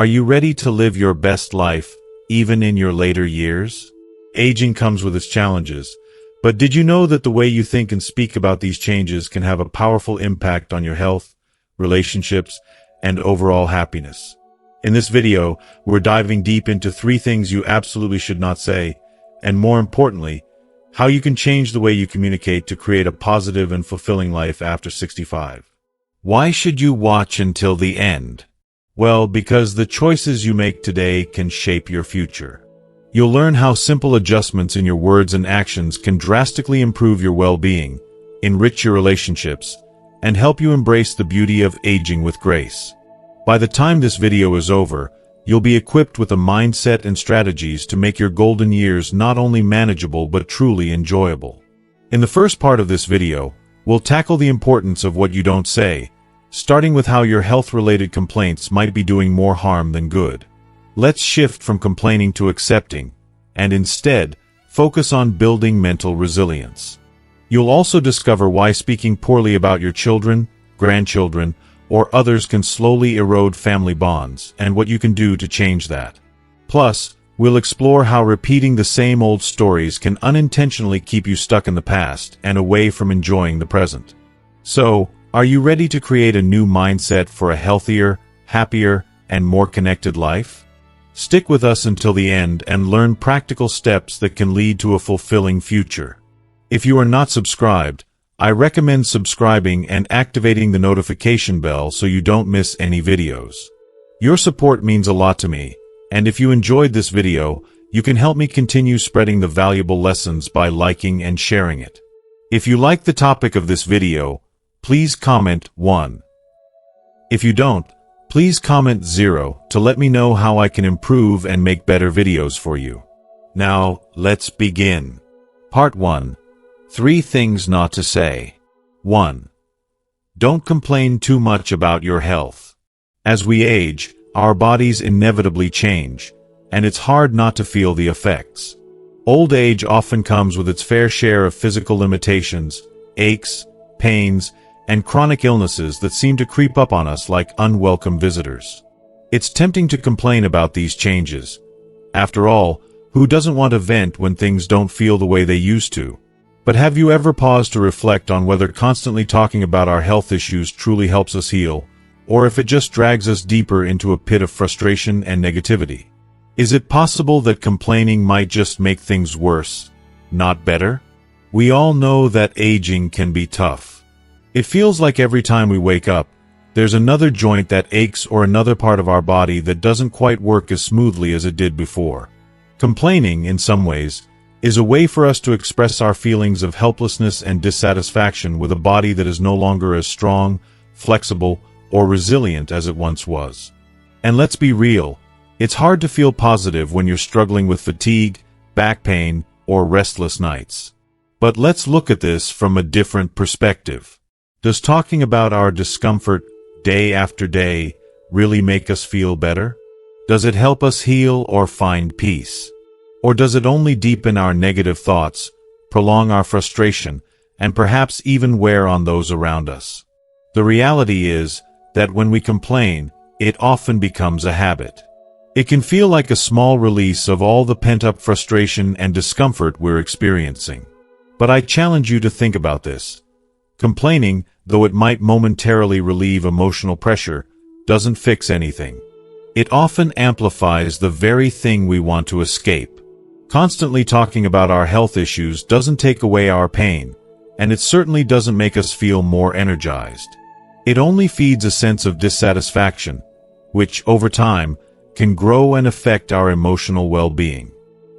Are you ready to live your best life, even in your later years? Aging comes with its challenges, but did you know that the way you think and speak about these changes can have a powerful impact on your health, relationships, and overall happiness? In this video, we're diving deep into 3 things you absolutely should not say, and more importantly, how you can change the way you communicate to create a positive and fulfilling life after 65. Why should you watch until the end? Well, because the choices you make today can shape your future. You'll learn how simple adjustments in your words and actions can drastically improve your well-being, enrich your relationships, and help you embrace the beauty of aging with grace. By the time this video is over, you'll be equipped with a mindset and strategies to make your golden years not only manageable but truly enjoyable. In the first part of this video, we'll tackle the importance of what you don't say, starting with how your health-related complaints might be doing more harm than good. Let's shift from complaining to accepting, and instead, focus on building mental resilience. You'll also discover why speaking poorly about your children, grandchildren, or others can slowly erode family bonds, and what you can do to change that. Plus, we'll explore how repeating the same old stories can unintentionally keep you stuck in the past and away from enjoying the present. So, are you ready to create a new mindset for a healthier, happier, and more connected life? Stick with us until the end and learn practical steps that can lead to a fulfilling future. If you are not subscribed, I recommend subscribing and activating the notification bell so you don't miss any videos. Your support means a lot to me, and if you enjoyed this video, you can help me continue spreading the valuable lessons by liking and sharing it. If you like the topic of this video, please comment 1. If you don't, please comment 0 to let me know how I can improve and make better videos for you. Now, let's begin. Part 1. 3 things not to say. 1. Don't complain too much about your health. As we age, our bodies inevitably change, and it's hard not to feel the effects. Old age often comes with its fair share of physical limitations, aches, pains, and chronic illnesses that seem to creep up on us like unwelcome visitors. It's tempting to complain about these changes. After all, who doesn't want to vent when things don't feel the way they used to? But have you ever paused to reflect on whether constantly talking about our health issues truly helps us heal, or if it just drags us deeper into a pit of frustration and negativity? Is it possible that complaining might just make things worse, not better? We all know that aging can be tough. It feels like every time we wake up, there's another joint that aches or another part of our body that doesn't quite work as smoothly as it did before. Complaining, in some ways, is a way for us to express our feelings of helplessness and dissatisfaction with a body that is no longer as strong, flexible, or resilient as it once was. And let's be real, it's hard to feel positive when you're struggling with fatigue, back pain, or restless nights. But let's look at this from a different perspective. Does talking about our discomfort day after day really make us feel better? Does it help us heal or find peace? Or does it only deepen our negative thoughts, prolong our frustration, and perhaps even wear on those around us? The reality is that when we complain, it often becomes a habit. It can feel like a small release of all the pent-up frustration and discomfort we're experiencing. But I challenge you to think about this. Complaining, though it might momentarily relieve emotional pressure, doesn't fix anything. It often amplifies the very thing we want to escape. Constantly talking about our health issues doesn't take away our pain, and it certainly doesn't make us feel more energized. It only feeds a sense of dissatisfaction, which, over time, can grow and affect our emotional well-being.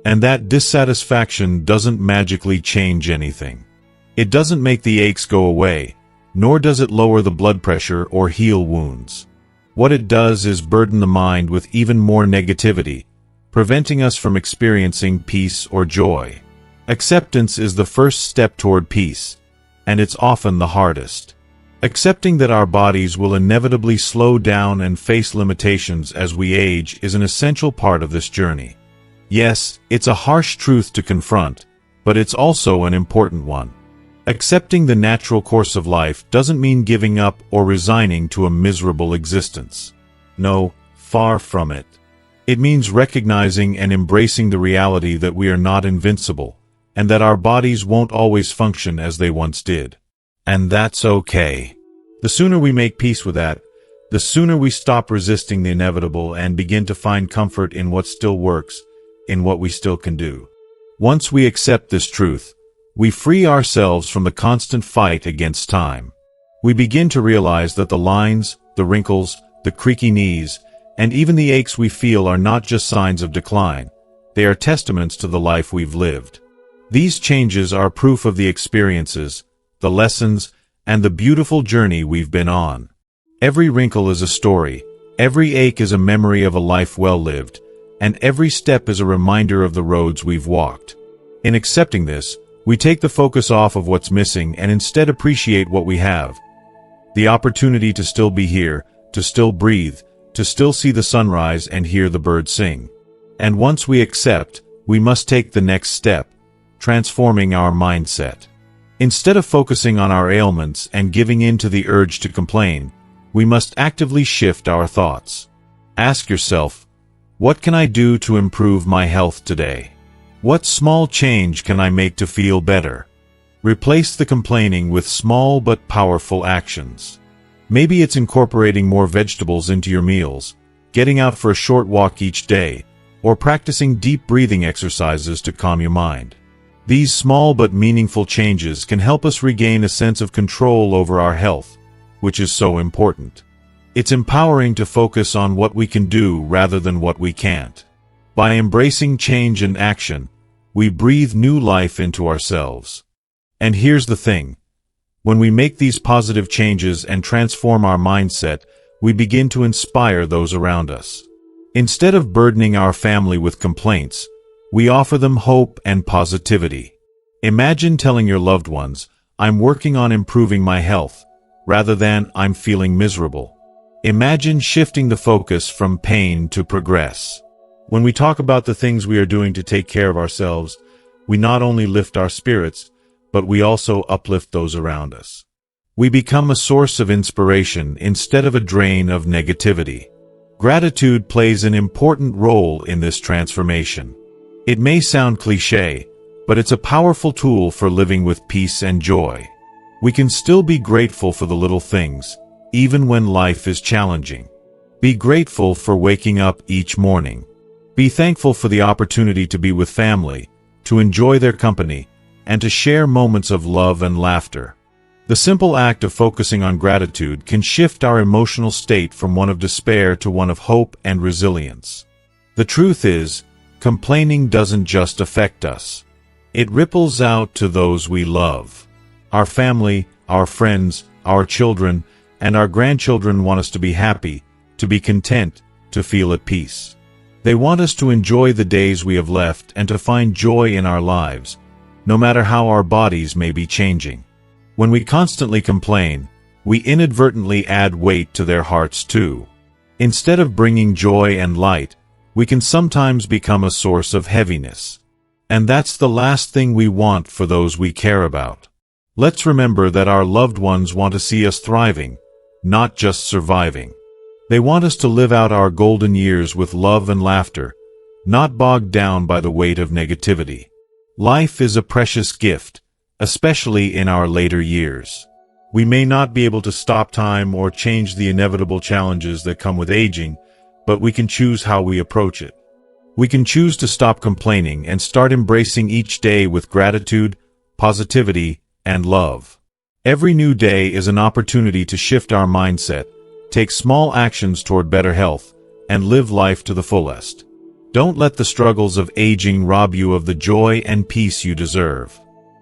And that dissatisfaction doesn't magically change anything. It doesn't make the aches go away, nor does it lower the blood pressure or heal wounds. What it does is burden the mind with even more negativity, preventing us from experiencing peace or joy. Acceptance is the first step toward peace, and it's often the hardest. Accepting that our bodies will inevitably slow down and face limitations as we age is an essential part of this journey. Yes, it's a harsh truth to confront, but it's also an important one. Accepting the natural course of life doesn't mean giving up or resigning to a miserable existence. No, Far from it. It means recognizing and embracing the reality that we are not invincible, and that our bodies won't always function as they once did. And that's okay. The sooner we make peace with that, the sooner we stop resisting the inevitable and begin to find comfort in what still works, in what we still can do. Once we accept this truth, we free ourselves from the constant fight against time. We begin to realize that the lines, the wrinkles, the creaky knees, and even the aches we feel are not just signs of decline. They are testaments to the life we've lived. These changes are proof of the experiences, the lessons, and the beautiful journey we've been on. Every wrinkle is a story, every ache is a memory of a life well lived, and every step is a reminder of the roads we've walked. In accepting this, we take the focus off of what's missing and instead appreciate what we have. The opportunity to still be here, to still breathe, to still see the sunrise and hear the birds sing. And once we accept, we must take the next step, transforming our mindset. Instead of focusing on our ailments and giving in to the urge to complain, we must actively shift our thoughts. Ask yourself, what can I do to improve my health today? What small change can I make to feel better? Replace the complaining with small but powerful actions. Maybe it's incorporating more vegetables into your meals, getting out for a short walk each day, or practicing deep breathing exercises to calm your mind. These small but meaningful changes can help us regain a sense of control over our health, which is so important. It's empowering to focus on what we can do rather than what we can't. By embracing change and action, we breathe new life into ourselves. And here's the thing. When we make these positive changes and transform our mindset, we begin to inspire those around us. Instead of burdening our family with complaints, we offer them hope and positivity. Imagine telling your loved ones, "I'm working on improving my health," rather than "I'm feeling miserable." Imagine shifting the focus from pain to progress. When we talk about the things we are doing to take care of ourselves, we not only lift our spirits, but we also uplift those around us. We become a source of inspiration instead of a drain of negativity. Gratitude plays an important role in this transformation. It may sound cliché, but it's a powerful tool for living with peace and joy. We can still be grateful for the little things, even when life is challenging. Be grateful for waking up each morning. Be thankful for the opportunity to be with family, to enjoy their company, and to share moments of love and laughter. The simple act of focusing on gratitude can shift our emotional state from one of despair to one of hope and resilience. The truth is, complaining doesn't just affect us. It ripples out to those we love. Our family, our friends, our children, and our grandchildren want us to be happy, to be content, to feel at peace. They want us to enjoy the days we have left and to find joy in our lives, no matter how our bodies may be changing. When we constantly complain, we inadvertently add weight to their hearts too. Instead of bringing joy and light, we can sometimes become a source of heaviness. And that's the last thing we want for those we care about. Let's remember that our loved ones want to see us thriving, not just surviving. They want us to live out our golden years with love and laughter, not bogged down by the weight of negativity. Life is a precious gift, especially in our later years. We may not be able to stop time or change the inevitable challenges that come with aging, but we can choose how we approach it. We can choose to stop complaining and start embracing each day with gratitude, positivity, and love. Every new day is an opportunity to shift our mindset, take small actions toward better health, and live life to the fullest. Don't let the struggles of aging rob you of the joy and peace you deserve.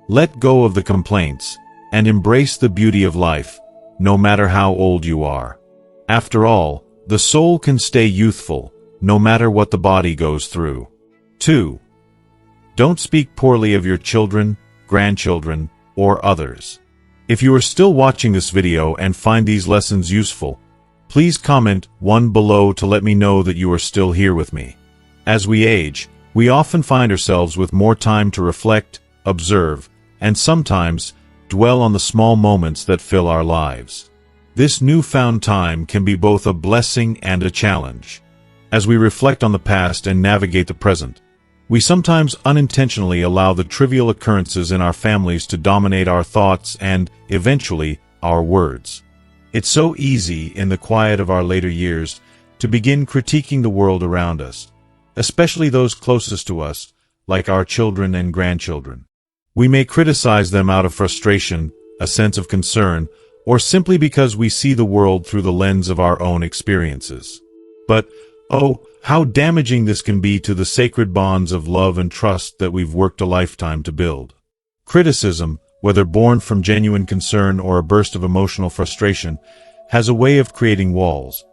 Let go of the complaints, and embrace the beauty of life, no matter how old you are. After all, the soul can stay youthful, no matter what the body goes through. 2. Don't speak poorly of your children, grandchildren, or others. If you are still watching this video and find these lessons useful, please comment 1 below to let me know that you are still here with me. As we age, we often find ourselves with more time to reflect, observe, and sometimes dwell on the small moments that fill our lives. This newfound time can be both a blessing and a challenge. As we reflect on the past and navigate the present, we sometimes unintentionally allow the trivial occurrences in our families to dominate our thoughts and, eventually, our words. It's so easy, in the quiet of our later years, to begin critiquing the world around us, especially those closest to us, like our children and grandchildren. We may criticize them out of frustration, a sense of concern, or simply because we see the world through the lens of our own experiences. But, oh, how damaging this can be to the sacred bonds of love and trust that we've worked a lifetime to build. Criticism, whether born from genuine concern or a burst of emotional frustration, has a way of creating walls.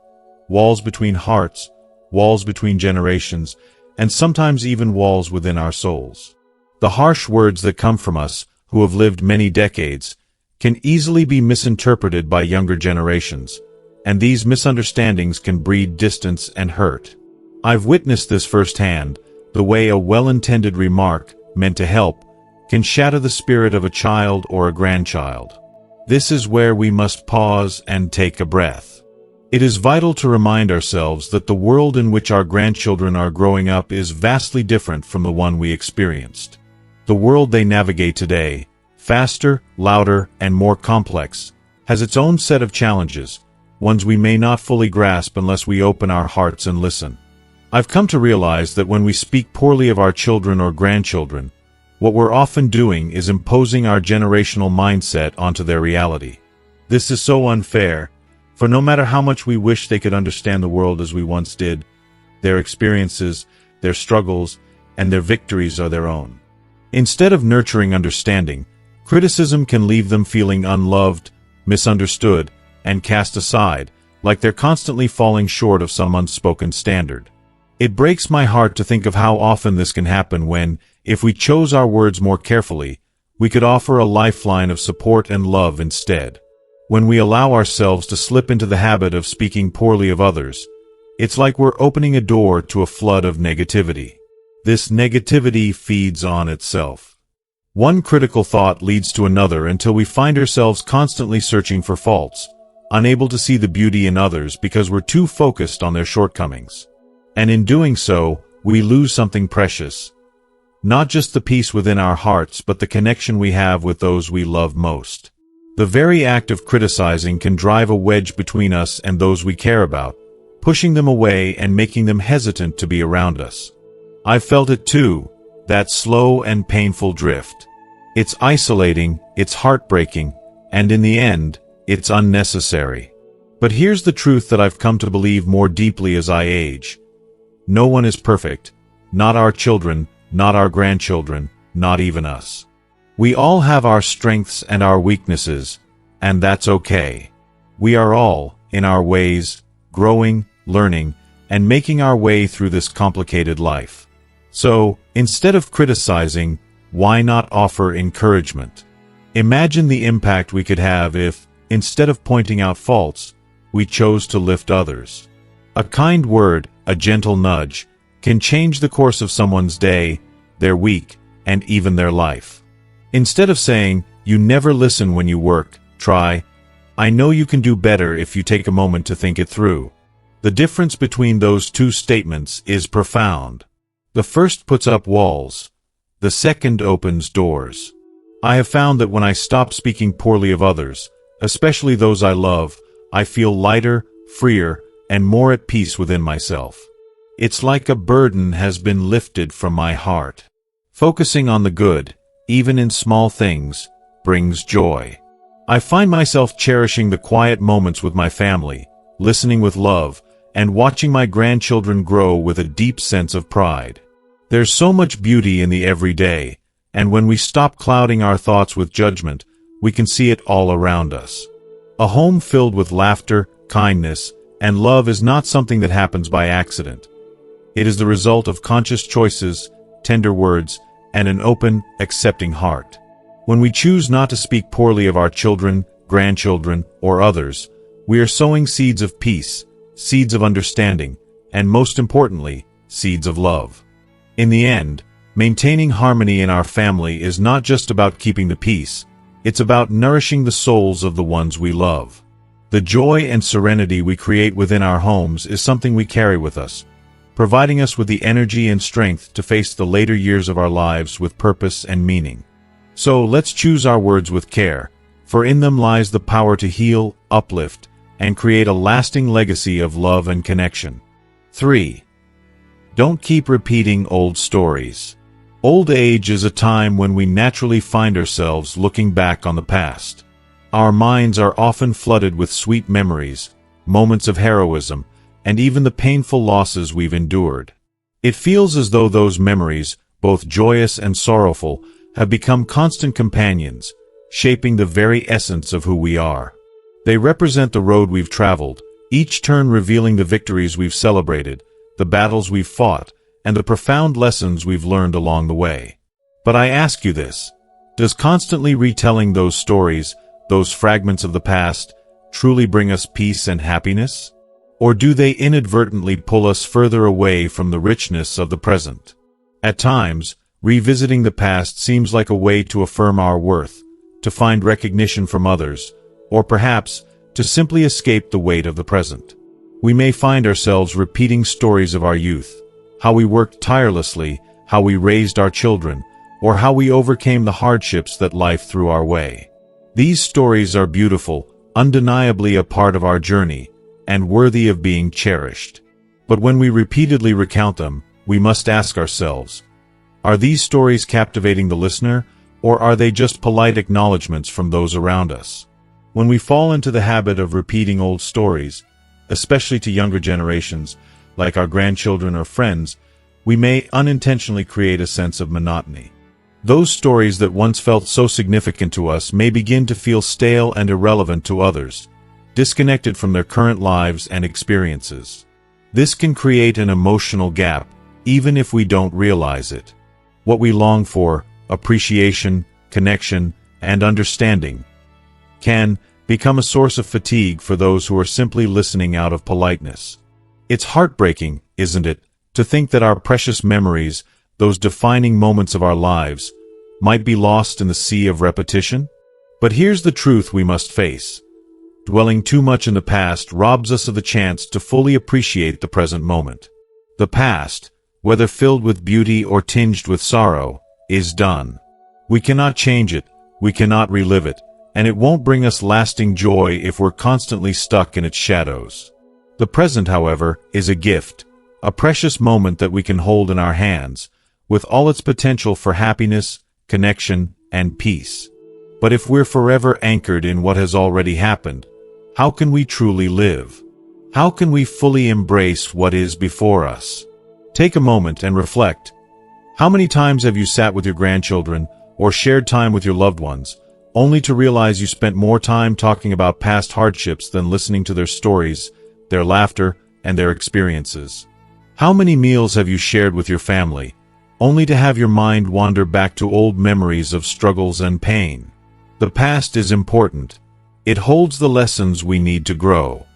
Walls between hearts, walls between generations, and sometimes even walls within our souls. The harsh words that come from us, who have lived many decades, can easily be misinterpreted by younger generations, and these misunderstandings can breed distance and hurt. I've witnessed this firsthand, the way a well-intended remark, meant to help, can shatter the spirit of a child or a grandchild. This is where we must pause and take a breath. It is vital to remind ourselves that the world in which our grandchildren are growing up is vastly different from the one we experienced. The world they navigate today, faster, louder, and more complex, has its own set of challenges, ones we may not fully grasp unless we open our hearts and listen. I've come to realize that when we speak poorly of our children or grandchildren, what we're often doing is imposing our generational mindset onto their reality. This is so unfair, for no matter how much we wish they could understand the world as we once did, their experiences, their struggles, and their victories are their own. Instead of nurturing understanding, criticism can leave them feeling unloved, misunderstood, and cast aside, like they're constantly falling short of some unspoken standard. It breaks my heart to think of how often this can happen when, if we chose our words more carefully, we could offer a lifeline of support and love instead. When we allow ourselves to slip into the habit of speaking poorly of others, it's like we're opening a door to a flood of negativity. This negativity feeds on itself. One critical thought leads to another until we find ourselves constantly searching for faults, unable to see the beauty in others because we're too focused on their shortcomings. And in doing so, we lose something precious. Not just the peace within our hearts, but the connection we have with those we love most. The very act of criticizing can drive a wedge between us and those we care about, pushing them away and making them hesitant to be around us. I've felt it too, that slow and painful drift. It's isolating, it's heartbreaking, and in the end, it's unnecessary. But here's the truth that I've come to believe more deeply as I age. No one is perfect, not our children, not our grandchildren, not even us. We all have our strengths and our weaknesses, and that's okay. We are all, in our ways, growing, learning, and making our way through this complicated life. So, instead of criticizing, why not offer encouragement? Imagine the impact we could have if, instead of pointing out faults, we chose to lift others. A kind word, a gentle nudge, can change the course of someone's day, their week, and even their life. Instead of saying, "You never listen when you work," try, "I know you can do better if you take a moment to think it through." The difference between those two statements is profound. The first puts up walls. The second opens doors. I have found that when I stop speaking poorly of others, especially those I love, I feel lighter, freer, and more at peace within myself. It's like a burden has been lifted from my heart. Focusing on the good, even in small things, brings joy. I find myself cherishing the quiet moments with my family, listening with love, and watching my grandchildren grow with a deep sense of pride. There's so much beauty in the everyday, and when we stop clouding our thoughts with judgment, we can see it all around us. A home filled with laughter, kindness, and love is not something that happens by accident. It is the result of conscious choices, tender words, and an open, accepting heart. When we choose not to speak poorly of our children, grandchildren, or others, we are sowing seeds of peace, seeds of understanding, and most importantly, seeds of love. In the end, maintaining harmony in our family is not just about keeping the peace, it's about nourishing the souls of the ones we love. The joy and serenity we create within our homes is something we carry with us, providing us with the energy and strength to face the later years of our lives with purpose and meaning. So let's choose our words with care, for in them lies the power to heal, uplift, and create a lasting legacy of love and connection. 3. Don't keep repeating old stories. Old age is a time when we naturally find ourselves looking back on the past. Our minds are often flooded with sweet memories, moments of heroism, and even the painful losses we've endured. It feels as though those memories, both joyous and sorrowful, have become constant companions, shaping the very essence of who we are. They represent the road we've traveled, each turn revealing the victories we've celebrated, the battles we've fought, and the profound lessons we've learned along the way. But I ask you this: does constantly retelling those stories, those fragments of the past, truly bring us peace and happiness? Or do they inadvertently pull us further away from the richness of the present? At times, revisiting the past seems like a way to affirm our worth, to find recognition from others, or perhaps to simply escape the weight of the present. We may find ourselves repeating stories of our youth, how we worked tirelessly, how we raised our children, or how we overcame the hardships that life threw our way. These stories are beautiful, undeniably a part of our journey, and worthy of being cherished. But when we repeatedly recount them, we must ask ourselves, are these stories captivating the listener, or are they just polite acknowledgments from those around us? When we fall into the habit of repeating old stories, especially to younger generations, like our grandchildren or friends, we may unintentionally create a sense of monotony. Those stories that once felt so significant to us may begin to feel stale and irrelevant to others, disconnected from their current lives and experiences. This can create an emotional gap, even if we don't realize it. What we long for, appreciation, connection, and understanding, can become a source of fatigue for those who are simply listening out of politeness. It's heartbreaking, isn't it, to think that our precious memories, those defining moments of our lives, might be lost in the sea of repetition? But here's the truth we must face. Dwelling too much in the past robs us of the chance to fully appreciate the present moment. The past, whether filled with beauty or tinged with sorrow, is done. We cannot change it, we cannot relive it, and it won't bring us lasting joy if we're constantly stuck in its shadows. The present, however, is a gift, a precious moment that we can hold in our hands, with all its potential for happiness, connection, and peace. But if we're forever anchored in what has already happened, how can we truly live? How can we fully embrace what is before us? Take a moment and reflect. How many times have you sat with your grandchildren or shared time with your loved ones, only to realize you spent more time talking about past hardships than listening to their stories, their laughter, and their experiences? How many meals have you shared with your family, only to have your mind wander back to old memories of struggles and pain? The past is important. It holds the lessons we need to grow.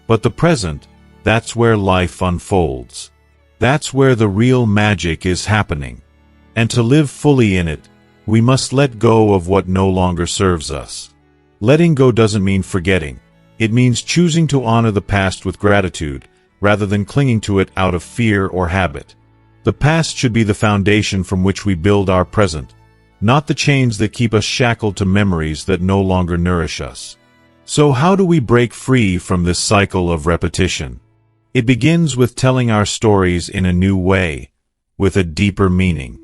But the present, that's where life unfolds. That's where the real magic is happening. And to live fully in it, we must let go of what no longer serves us. Letting go doesn't mean forgetting. It means choosing to honor the past with gratitude, rather than clinging to it out of fear or habit. The past should be the foundation from which we build our present, not the chains that keep us shackled to memories that no longer nourish us. So how do we break free from this cycle of repetition? It begins with telling our stories in a new way, with a deeper meaning.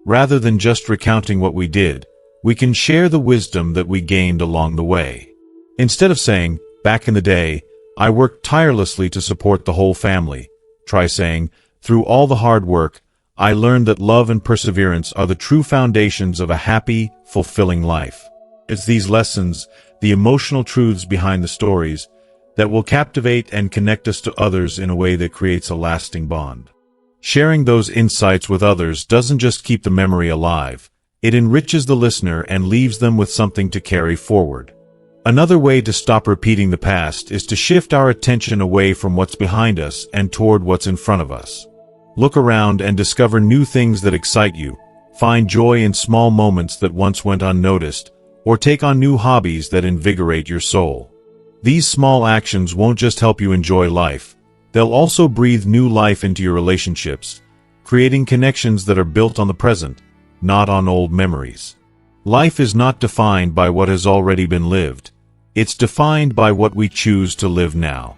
Rather than just recounting what we did, we can share the wisdom that we gained along the way. Instead of saying, "Back in the day, I worked tirelessly to support the whole family," try saying, "Through all the hard work, I learned that love and perseverance are the true foundations of a happy, fulfilling life." It's these lessons, the emotional truths behind the stories, that will captivate and connect us to others in a way that creates a lasting bond. Sharing those insights with others doesn't just keep the memory alive, it enriches the listener and leaves them with something to carry forward. Another way to stop repeating the past is to shift our attention away from what's behind us and toward what's in front of us. Look around and discover new things that excite you. Find joy in small moments that once went unnoticed, or take on new hobbies that invigorate your soul. These small actions won't just help you enjoy life, They'll also breathe new life into your relationships, creating connections that are built on the present, not on old memories. Life is not defined by what has already been lived. It's defined by what we choose to live now.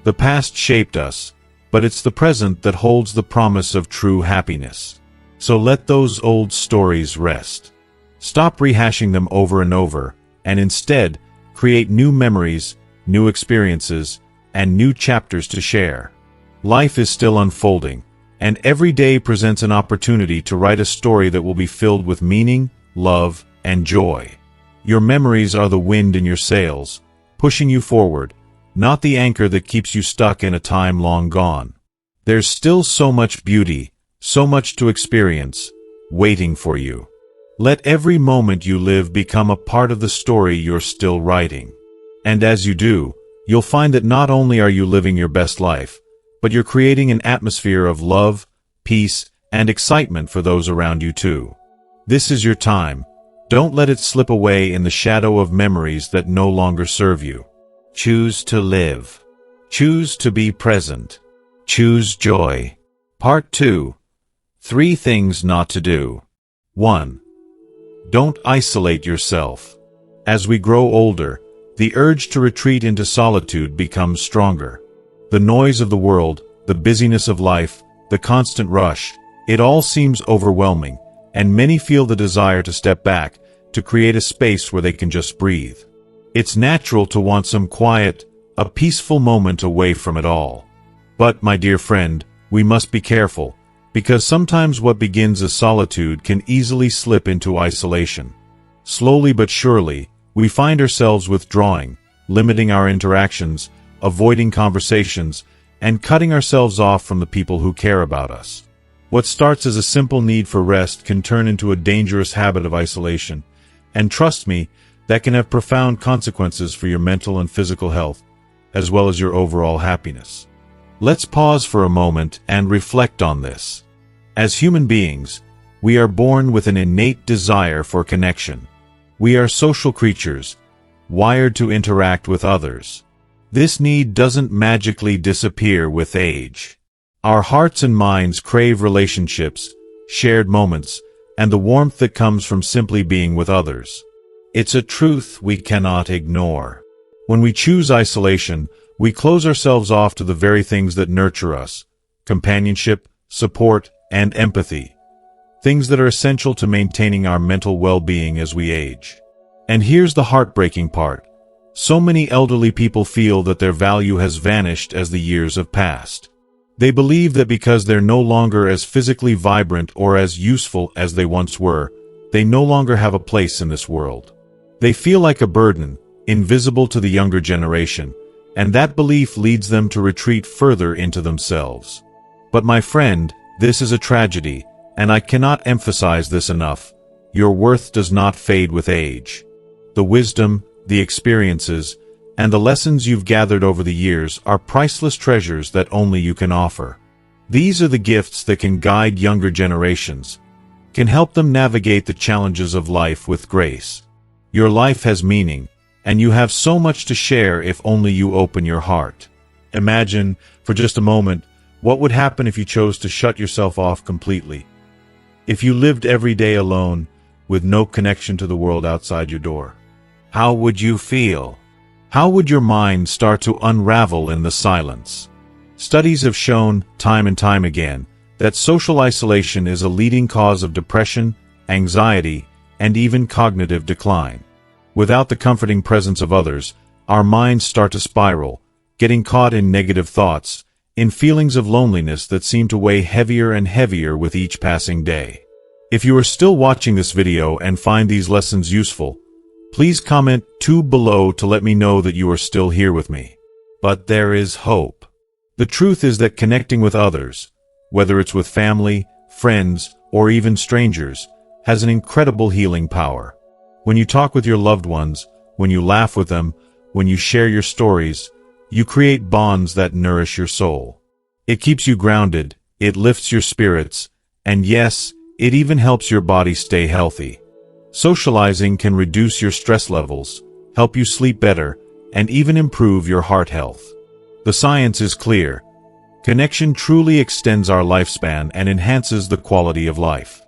The past shaped us, but it's the present that holds the promise of true happiness. So let those old stories rest. Stop rehashing them over and over, and instead, create new memories, new experiences, and new chapters to share. Life is still unfolding, and every day presents an opportunity to write a story that will be filled with meaning, love, and joy. Your memories are the wind in your sails, pushing you forward, not the anchor that keeps you stuck in a time long gone. There's still so much beauty, so much to experience, waiting for you. Let every moment you live become a part of the story you're still writing. And as you do, you'll find that not only are you living your best life, but you're creating an atmosphere of love, peace, and excitement for those around you too. This is your time. Don't let it slip away in the shadow of memories that no longer serve you. Choose to live. Choose to be present. Choose joy. Part 2. 3 things not to do. 1. Don't isolate yourself. As we grow older, the urge to retreat into solitude becomes stronger. The noise of the world, the busyness of life, the constant rush, it all seems overwhelming, and many feel the desire to step back, to create a space where they can just breathe. It's natural to want some quiet, a peaceful moment away from it all. But, my dear friend, we must be careful, because sometimes what begins as solitude can easily slip into isolation. Slowly but surely, we find ourselves withdrawing, limiting our interactions, avoiding conversations, and cutting ourselves off from the people who care about us. What starts as a simple need for rest can turn into a dangerous habit of isolation, and trust me, that can have profound consequences for your mental and physical health, as well as your overall happiness. Let's pause for a moment and reflect on this. As human beings, we are born with an innate desire for connection. We are social creatures, wired to interact with others. This need doesn't magically disappear with age. Our hearts and minds crave relationships, shared moments, and the warmth that comes from simply being with others. It's a truth we cannot ignore. When we choose isolation, we close ourselves off to the very things that nurture us: companionship, support, and empathy. Things that are essential to maintaining our mental well-being as we age. And here's the heartbreaking part. So many elderly people feel that their value has vanished as the years have passed. They believe that because they're no longer as physically vibrant or as useful as they once were, they no longer have a place in this world. They feel like a burden, invisible to the younger generation, and that belief leads them to retreat further into themselves. But my friend, this is a tragedy, and I cannot emphasize this enough. Your worth does not fade with age. The wisdom, the experiences, and the lessons you've gathered over the years are priceless treasures that only you can offer. These are the gifts that can guide younger generations, can help them navigate the challenges of life with grace. Your life has meaning, and you have so much to share if only you open your heart. Imagine, for just a moment, what would happen if you chose to shut yourself off completely? If you lived every day alone, with no connection to the world outside your door? How would you feel? How would your mind start to unravel in the silence? Studies have shown, time and time again, that social isolation is a leading cause of depression, anxiety, and even cognitive decline. Without the comforting presence of others, our minds start to spiral, getting caught in negative thoughts, in feelings of loneliness that seem to weigh heavier and heavier with each passing day. If you are still watching this video and find these lessons useful, please comment 2 below to let me know that you are still here with me. But there is hope. The truth is that connecting with others, whether it's with family, friends, or even strangers, has an incredible healing power. When you talk with your loved ones, when you laugh with them, when you share your stories, you create bonds that nourish your soul. It keeps you grounded, it lifts your spirits, and yes, it even helps your body stay healthy. Socializing can reduce your stress levels, help you sleep better, and even improve your heart health. The science is clear. Connection truly extends our lifespan and enhances the quality of life.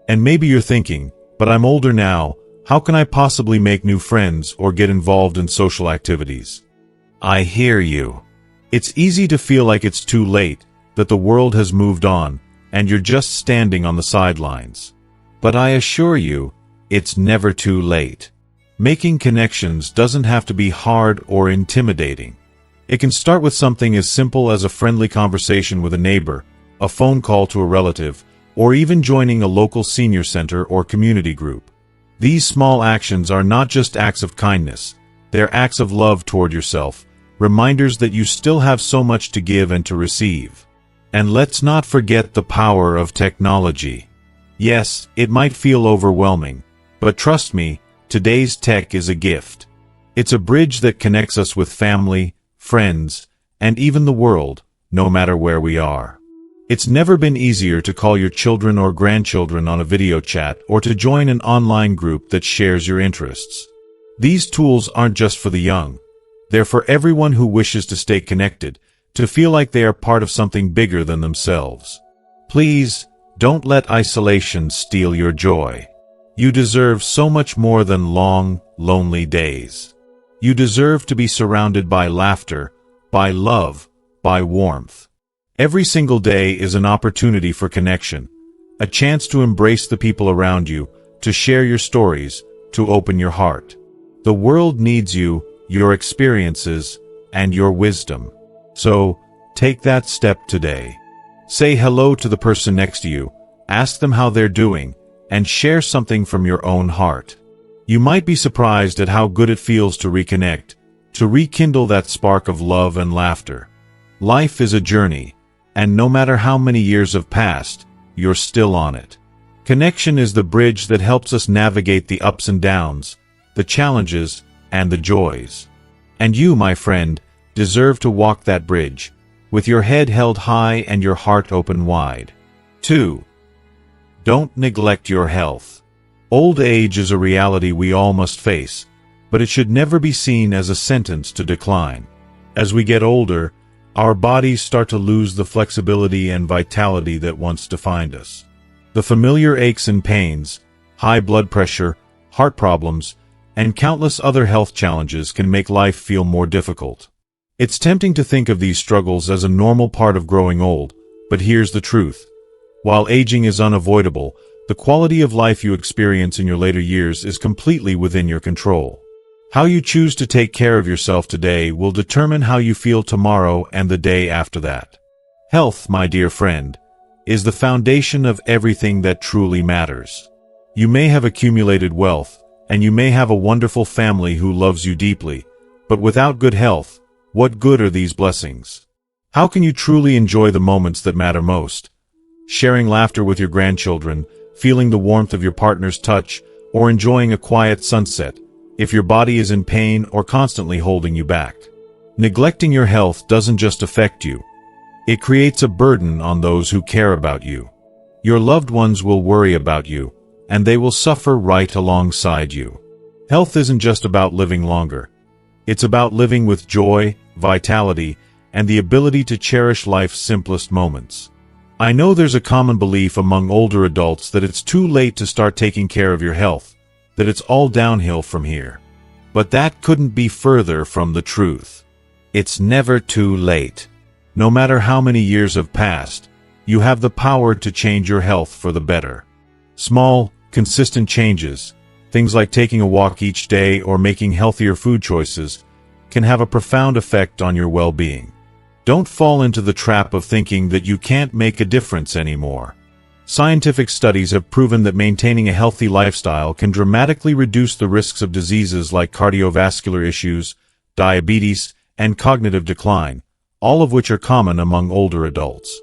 And maybe you're thinking, but I'm older now, how can I possibly make new friends or get involved in social activities? I hear you. It's easy to feel like it's too late, that the world has moved on, and you're just standing on the sidelines. But I assure you, it's never too late. Making connections doesn't have to be hard or intimidating. It can start with something as simple as a friendly conversation with a neighbor, a phone call to a relative, or even joining a local senior center or community group. These small actions are not just acts of kindness, they're acts of love toward yourself, reminders that you still have so much to give and to receive. And let's not forget the power of technology. Yes, it might feel overwhelming, but trust me, today's tech is a gift. It's a bridge that connects us with family, friends, and even the world, no matter where we are. It's never been easier to call your children or grandchildren on a video chat or to join an online group that shares your interests. These tools aren't just for the young. They're for everyone who wishes to stay connected, to feel like they are part of something bigger than themselves. Please, don't let isolation steal your joy. You deserve so much more than long, lonely days. You deserve to be surrounded by laughter, by love, by warmth. Every single day is an opportunity for connection, a chance to embrace the people around you, to share your stories, to open your heart. The world needs you, your experiences, and your wisdom. So, take that step today. Say hello to the person next to you, ask them how they're doing, and share something from your own heart. You might be surprised at how good it feels to reconnect, to rekindle that spark of love and laughter. Life is a journey, and no matter how many years have passed, you're still on it. Connection is the bridge that helps us navigate the ups and downs, the challenges, and the joys. And you, my friend, deserve to walk that bridge, with your head held high and your heart open wide. 2. Don't neglect your health. Old age is a reality we all must face, but it should never be seen as a sentence to decline. As we get older, our bodies start to lose the flexibility and vitality that once defined us. The familiar aches and pains, high blood pressure, heart problems, and countless other health challenges can make life feel more difficult. It's tempting to think of these struggles as a normal part of growing old, but here's the truth. While aging is unavoidable, the quality of life you experience in your later years is completely within your control. How you choose to take care of yourself today will determine how you feel tomorrow and the day after that. Health, my dear friend, is the foundation of everything that truly matters. You may have accumulated wealth, and you may have a wonderful family who loves you deeply, but without good health, what good are these blessings? How can you truly enjoy the moments that matter most? Sharing laughter with your grandchildren, feeling the warmth of your partner's touch, or enjoying a quiet sunset, if your body is in pain or constantly holding you back. Neglecting your health doesn't just affect you. It creates a burden on those who care about you. Your loved ones will worry about you, and they will suffer right alongside you. Health isn't just about living longer. It's about living with joy, vitality, and the ability to cherish life's simplest moments. I know there's a common belief among older adults that it's too late to start taking care of your health, that it's all downhill from here. But that couldn't be further from the truth. It's never too late. No matter how many years have passed, you have the power to change your health for the better. Small, consistent changes, things like taking a walk each day or making healthier food choices, can have a profound effect on your well-being. Don't fall into the trap of thinking that you can't make a difference anymore. Scientific studies have proven that maintaining a healthy lifestyle can dramatically reduce the risks of diseases like cardiovascular issues, diabetes, and cognitive decline, all of which are common among older adults.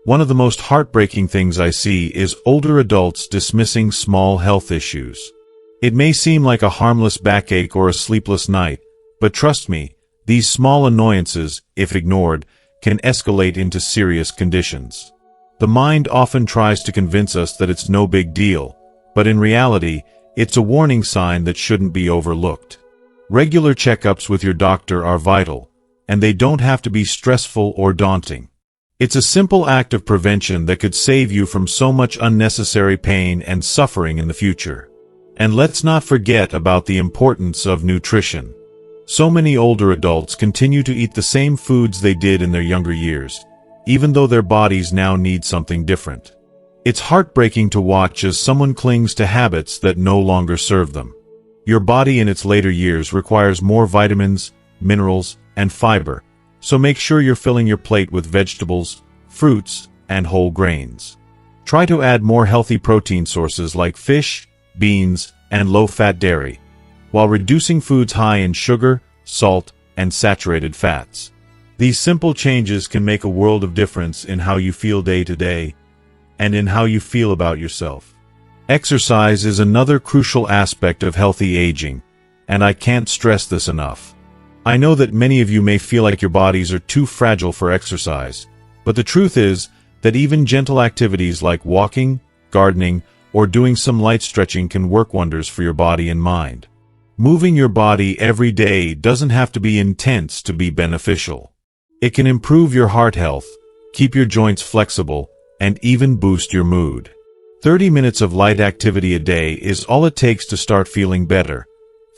One of the most heartbreaking things I see is older adults dismissing small health issues. It may seem like a harmless backache or a sleepless night, but trust me, these small annoyances, if ignored, can escalate into serious conditions. The mind often tries to convince us that it's no big deal, but in reality, it's a warning sign that shouldn't be overlooked. Regular checkups with your doctor are vital, and they don't have to be stressful or daunting. It's a simple act of prevention that could save you from so much unnecessary pain and suffering in the future. And let's not forget about the importance of nutrition. So many older adults continue to eat the same foods they did in their younger years, even though their bodies now need something different. It's heartbreaking to watch as someone clings to habits that no longer serve them. Your body in its later years requires more vitamins, minerals, and fiber, so make sure you're filling your plate with vegetables, fruits, and whole grains. Try to add more healthy protein sources like fish, beans, and low-fat dairy, while reducing foods high in sugar, salt, and saturated fats. These simple changes can make a world of difference in how you feel day to day, and in how you feel about yourself. Exercise is another crucial aspect of healthy aging, and I can't stress this enough. I know that many of you may feel like your bodies are too fragile for exercise, but the truth is that even gentle activities like walking, gardening, or doing some light stretching can work wonders for your body and mind. Moving your body every day doesn't have to be intense to be beneficial. It can improve your heart health, keep your joints flexible, and even boost your mood. 30 minutes of light activity a day is all it takes to start feeling better,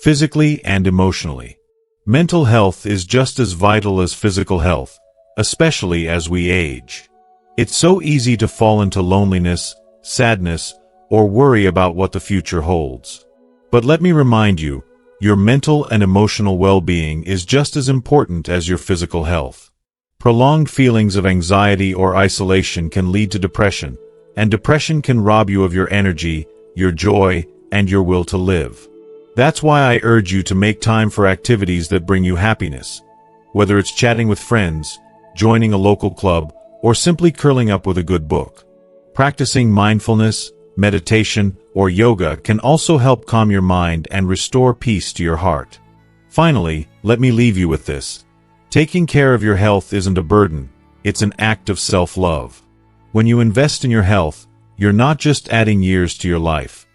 physically and emotionally. Mental health is just as vital as physical health, especially as we age. It's so easy to fall into loneliness, sadness, or worry about what the future holds. But let me remind you, your mental and emotional well-being is just as important as your physical health. Prolonged feelings of anxiety or isolation can lead to depression, and depression can rob you of your energy, your joy, and your will to live. That's why I urge you to make time for activities that bring you happiness. Whether it's chatting with friends, joining a local club, or simply curling up with a good book. Practicing mindfulness, meditation, or yoga can also help calm your mind and restore peace to your heart. Finally, let me leave you with this. Taking care of your health isn't a burden, it's an act of self-love. When you invest in your health, you're not just adding years to your life.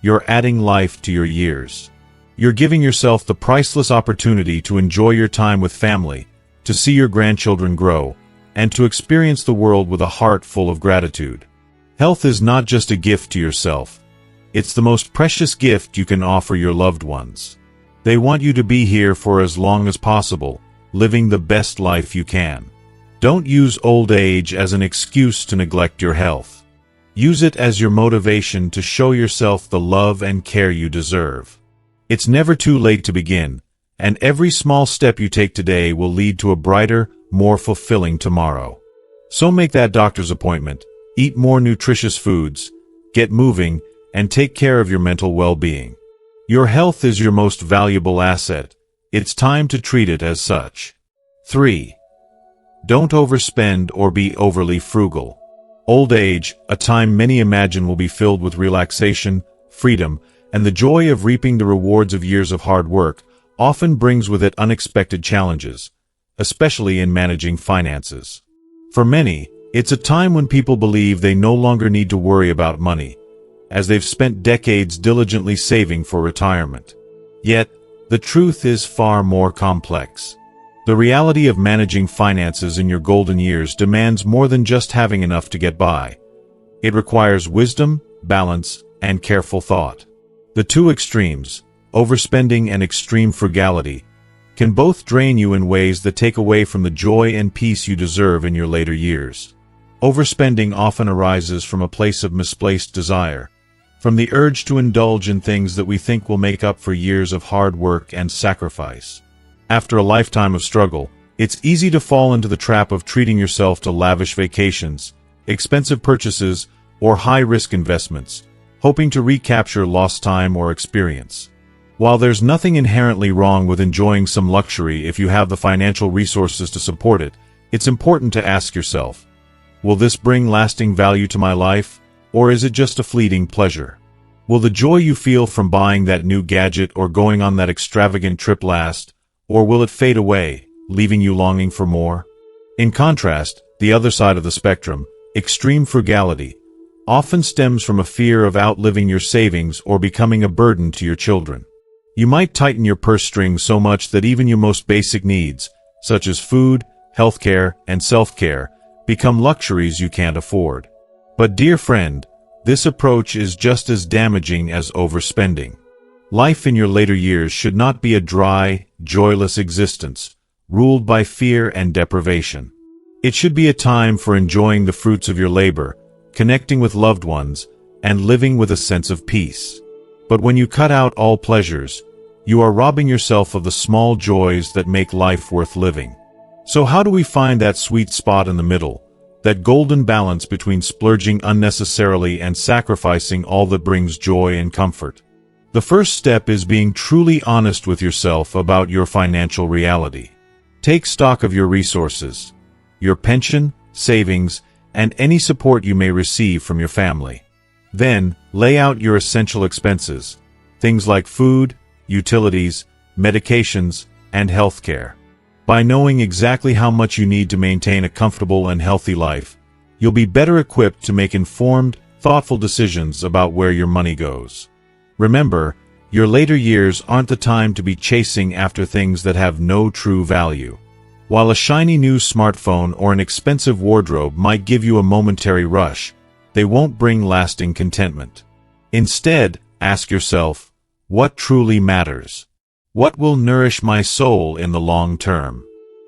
You're adding life to your years. You're giving yourself the priceless opportunity to enjoy your time with family, to see your grandchildren grow, and to experience the world with a heart full of gratitude. Health is not just a gift to yourself. It's the most precious gift you can offer your loved ones. They want you to be here for as long as possible, living the best life you can. Don't use old age as an excuse to neglect your health. Use it as your motivation to show yourself the love and care you deserve. It's never too late to begin, and every small step you take today will lead to a brighter, more fulfilling tomorrow. So make that doctor's appointment, eat more nutritious foods, get moving, and take care of your mental well-being. Your health is your most valuable asset. It's time to treat it as such. 3. Don't overspend or be overly frugal. Old age, a time many imagine will be filled with relaxation, freedom, and the joy of reaping the rewards of years of hard work, often brings with it unexpected challenges, especially in managing finances. For many, it's a time when people believe they no longer need to worry about money, as they've spent decades diligently saving for retirement. Yet, the truth is far more complex. The reality of managing finances in your golden years demands more than just having enough to get by. It requires wisdom, balance, and careful thought. The two extremes, overspending and extreme frugality, can both drain you in ways that take away from the joy and peace you deserve in your later years. Overspending often arises from a place of misplaced desire, from the urge to indulge in things that we think will make up for years of hard work and sacrifice. After a lifetime of struggle, it's easy to fall into the trap of treating yourself to lavish vacations, expensive purchases, or high-risk investments, hoping to recapture lost time or experience. While there's nothing inherently wrong with enjoying some luxury if you have the financial resources to support it, it's important to ask yourself, will this bring lasting value to my life, or is it just a fleeting pleasure? Will the joy you feel from buying that new gadget or going on that extravagant trip last, or will it fade away, leaving you longing for more? In contrast, the other side of the spectrum, extreme frugality, often stems from a fear of outliving your savings or becoming a burden to your children. You might tighten your purse strings so much that even your most basic needs, such as food, healthcare, and self-care, become luxuries you can't afford. But dear friend, this approach is just as damaging as overspending. Life in your later years should not be a dry, joyless existence, ruled by fear and deprivation. It should be a time for enjoying the fruits of your labor, connecting with loved ones, and living with a sense of peace. But when you cut out all pleasures, you are robbing yourself of the small joys that make life worth living. So how do we find that sweet spot in the middle, that golden balance between splurging unnecessarily and sacrificing all that brings joy and comfort? The first step is being truly honest with yourself about your financial reality. Take stock of your resources, your pension, savings, and any support you may receive from your family. Then, lay out your essential expenses, things like food, utilities, medications, and healthcare. By knowing exactly how much you need to maintain a comfortable and healthy life, you'll be better equipped to make informed, thoughtful decisions about where your money goes. Remember, your later years aren't the time to be chasing after things that have no true value. While a shiny new smartphone or an expensive wardrobe might give you a momentary rush, they won't bring lasting contentment. Instead, ask yourself, what truly matters? What will nourish my soul in the long term?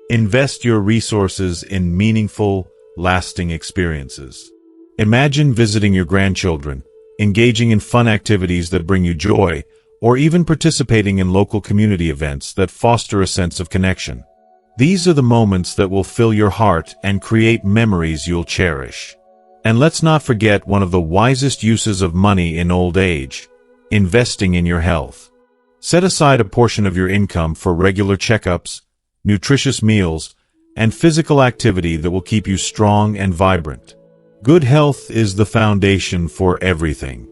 Invest your resources in meaningful, lasting experiences. Imagine visiting your grandchildren, engaging in fun activities that bring you joy, or even participating in local community events that foster a sense of connection. These are the moments that will fill your heart and create memories you'll cherish. And let's not forget one of the wisest uses of money in old age: investing in your health. Set aside a portion of your income for regular checkups, nutritious meals, and physical activity that will keep you strong and vibrant. Good health is the foundation for everything.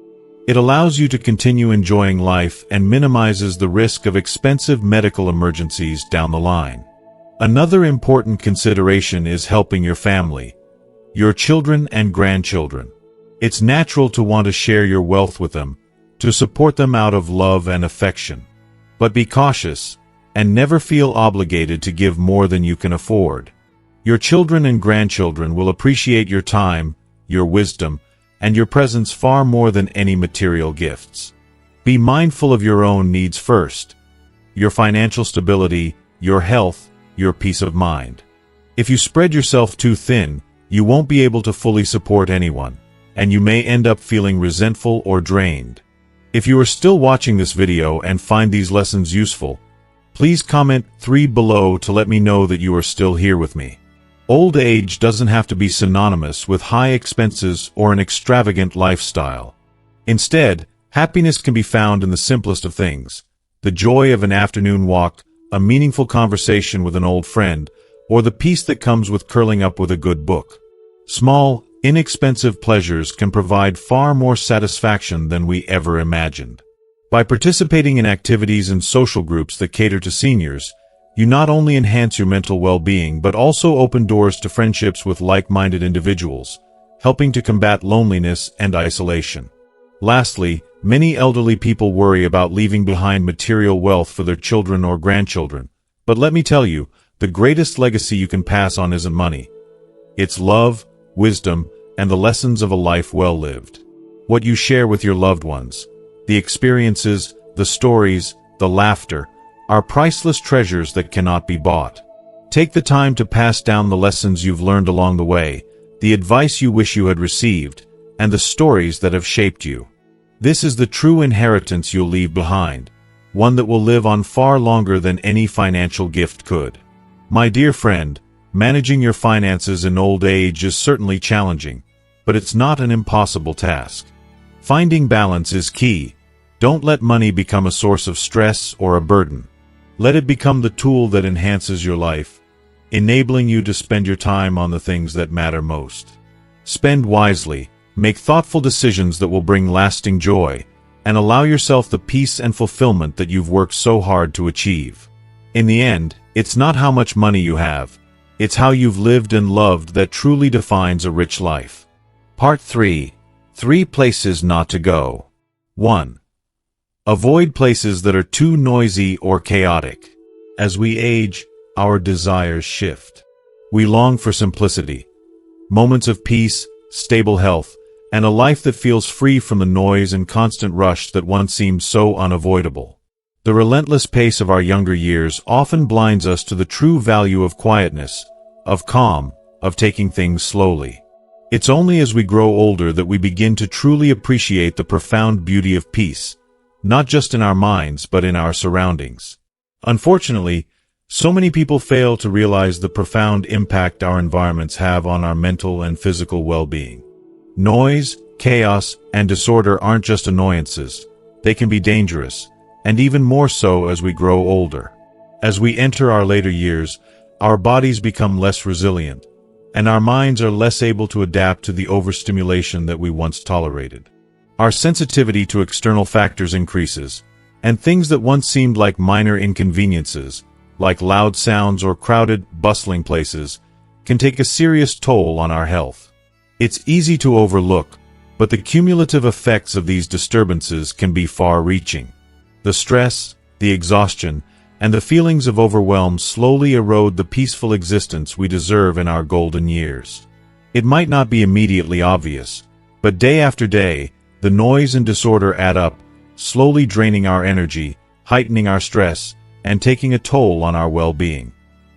It allows you to continue enjoying life and minimizes the risk of expensive medical emergencies down the line. Another important consideration is helping your family, your children and grandchildren. It's natural to want to share your wealth with them, to support them out of love and affection. But be cautious, and never feel obligated to give more than you can afford. Your children and grandchildren will appreciate your time, your wisdom, and your presence far more than any material gifts. Be mindful of your own needs first: your financial stability, your health, your peace of mind. If you spread yourself too thin, you won't be able to fully support anyone, and you may end up feeling resentful or drained. If you are still watching this video and find these lessons useful, please comment 3 below to let me know that you are still here with me. Old age doesn't have to be synonymous with high expenses or an extravagant lifestyle. Instead, happiness can be found in the simplest of things: the joy of an afternoon walk, a meaningful conversation with an old friend, or the peace that comes with curling up with a good book. Small, inexpensive pleasures can provide far more satisfaction than we ever imagined. By participating in activities and social groups that cater to seniors, you not only enhance your mental well-being but also open doors to friendships with like-minded individuals, helping to combat loneliness and isolation. Lastly, many elderly people worry about leaving behind material wealth for their children or grandchildren. But let me tell you, the greatest legacy you can pass on isn't money. It's love, wisdom, and the lessons of a life well lived. What you share with your loved ones, the experiences, the stories, the laughter, are priceless treasures that cannot be bought. Take the time to pass down the lessons you've learned along the way, the advice you wish you had received, and the stories that have shaped you. This is the true inheritance you'll leave behind, one that will live on far longer than any financial gift could. My dear friend, managing your finances in old age is certainly challenging, but it's not an impossible task. Finding balance is key. Don't let money become a source of stress or a burden. Let it become the tool that enhances your life, enabling you to spend your time on the things that matter most. Spend wisely, make thoughtful decisions that will bring lasting joy, and allow yourself the peace and fulfillment that you've worked so hard to achieve. In the end, it's not how much money you have, it's how you've lived and loved that truly defines a rich life. Part 3. 3 places not to go. 1. Avoid places that are too noisy or chaotic. As we age, our desires shift. We long for simplicity, moments of peace, stable health, and a life that feels free from the noise and constant rush that once seemed so unavoidable. The relentless pace of our younger years often blinds us to the true value of quietness, of calm, of taking things slowly. It's only as we grow older that we begin to truly appreciate the profound beauty of peace, not just in our minds but in our surroundings. Unfortunately, so many people fail to realize the profound impact our environments have on our mental and physical well-being. Noise, chaos, and disorder aren't just annoyances. They can be dangerous, and even more so as we grow older. As we enter our later years, our bodies become less resilient, and our minds are less able to adapt to the overstimulation that we once tolerated. Our sensitivity to external factors increases, and things that once seemed like minor inconveniences, like loud sounds or crowded, bustling places, can take a serious toll on our health. It's easy to overlook, but the cumulative effects of these disturbances can be far-reaching. The stress, the exhaustion, and the feelings of overwhelm slowly erode the peaceful existence we deserve in our golden years. It might not be immediately obvious, but day after day, the noise and disorder add up, slowly draining our energy, heightening our stress, and taking a toll on our well-being.